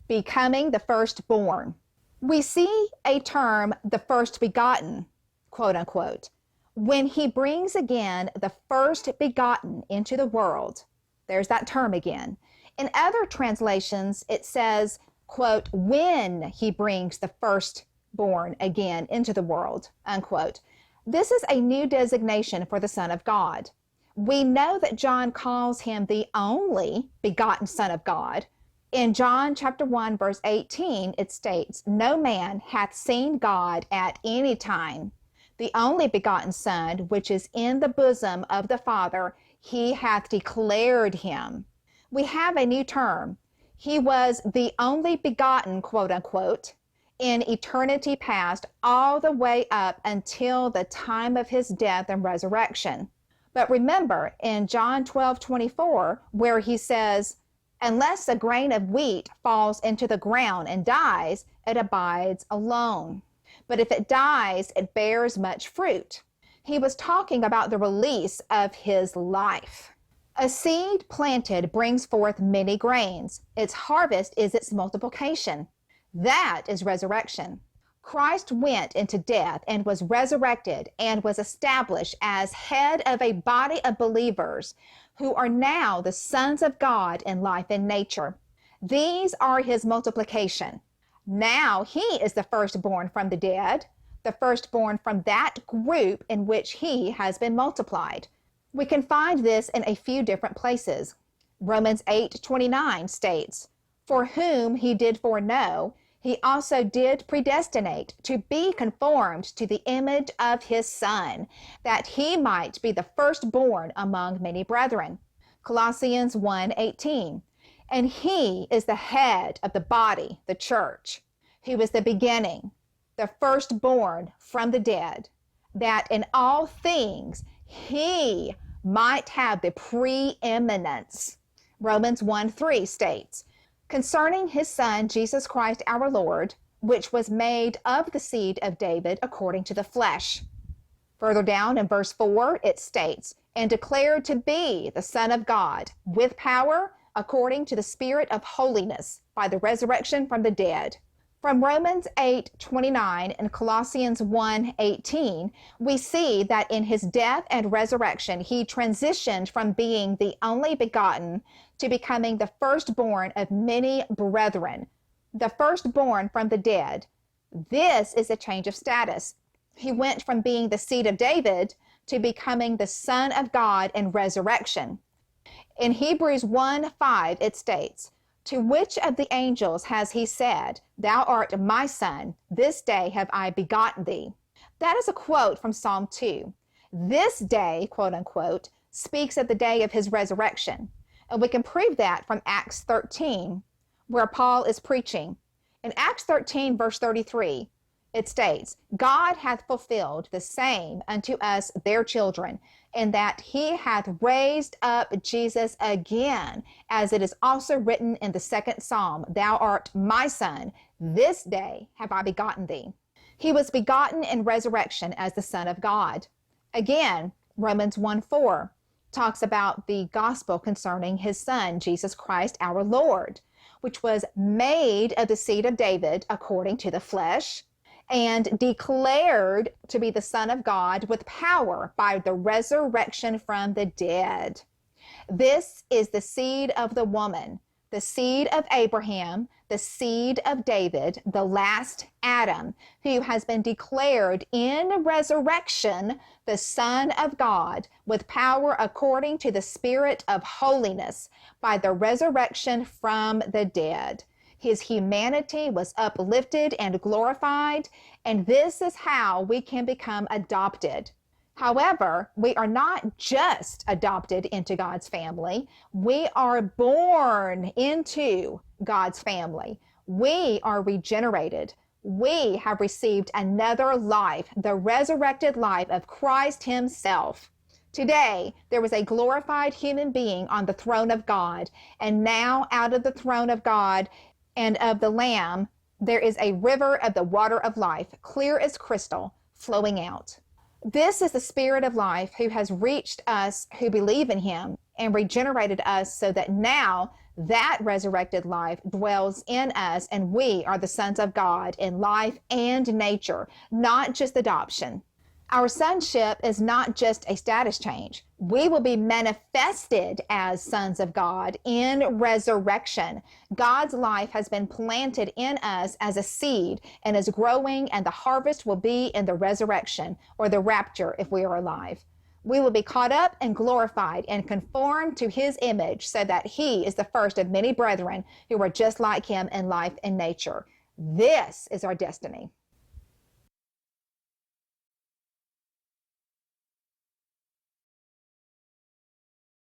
becoming the firstborn. We see a term, the first begotten, quote unquote, when he brings again the first begotten into the world. There's that term again. In other translations, it says, quote, when he brings the firstborn again into the world, unquote. This is a new designation for the Son of God. We know that John calls him the only begotten Son of God. In John chapter 1, verse 18, it states, no man hath seen God at any time. The only begotten Son, which is in the bosom of the Father, he hath declared him. We have a new term. He was the only begotten, quote unquote, in eternity past, all the way up until the time of his death and resurrection. But remember, in John 12:24, where he says, unless a grain of wheat falls into the ground and dies, it abides alone. But if it dies, it bears much fruit. He was talking about the release of his life. A seed planted brings forth many grains. Its harvest is its multiplication. That is resurrection. Christ went into death and was resurrected and was established as head of a body of believers who are now the sons of God in life and nature. These are his multiplication. Now he is the firstborn from the dead, the firstborn from that group in which he has been multiplied. We can find this in a few different places. Romans 8:29 states, for whom he did foreknow, he also did predestinate to be conformed to the image of his Son, that he might be the firstborn among many brethren. Colossians 1:18. And he is the head of the body, the church, who is the beginning, the firstborn from the dead, that in all things he might have the preeminence. Romans 1:3 states, concerning his Son, Jesus Christ our Lord, which was made of the seed of David according to the flesh. Further down in verse 4, it states, and declared to be the Son of God, with power, according to the Spirit of holiness, by the resurrection from the dead. From Romans 8:29 and Colossians 1:18, we see that in his death and resurrection, he transitioned from being the only begotten to becoming the firstborn of many brethren, the firstborn from the dead. This is a change of status. He went from being the seed of David to becoming the Son of God in resurrection. In Hebrews 1:5, it states, to which of the angels has he said, thou art my son, this day have I begotten thee? That is a quote from Psalm 2. This day, quote unquote, speaks of the day of his resurrection. And we can prove that from Acts 13, where Paul is preaching. In Acts 13, verse 33, it states, God hath fulfilled the same unto us their children, in that he hath raised up Jesus again, as it is also written in the second Psalm, thou art my son, this day have I begotten thee. He was begotten in resurrection as the Son of God. Again, Romans 1:4 talks about the gospel concerning his Son, Jesus Christ our Lord, which was made of the seed of David according to the flesh, and declared to be the Son of God with power by the resurrection from the dead. This is the seed of the woman, the seed of Abraham, the seed of David, the last Adam, who has been declared in resurrection the Son of God with power according to the Spirit of holiness by the resurrection from the dead. His humanity was uplifted and glorified, and this is how we can become adopted. However, we are not just adopted into God's family. We are born into God's family. We are regenerated. We have received another life, the resurrected life of Christ himself. Today, there was a glorified human being on the throne of God, and now out of the throne of God and of the Lamb, there is a river of the water of life, clear as crystal, flowing out. This is the Spirit of life who has reached us who believe in him and regenerated us so that now That resurrected life dwells in us, and we are the sons of God in life and nature, not just adoption. Our sonship is not just a status change. We will be manifested as sons of God in resurrection. God's life has been planted in us as a seed and is growing, and the harvest will be in the resurrection, or the rapture if we are alive. We will be caught up and glorified and conformed to his image, so that he is the first of many brethren who are just like him in life and nature. This is our destiny.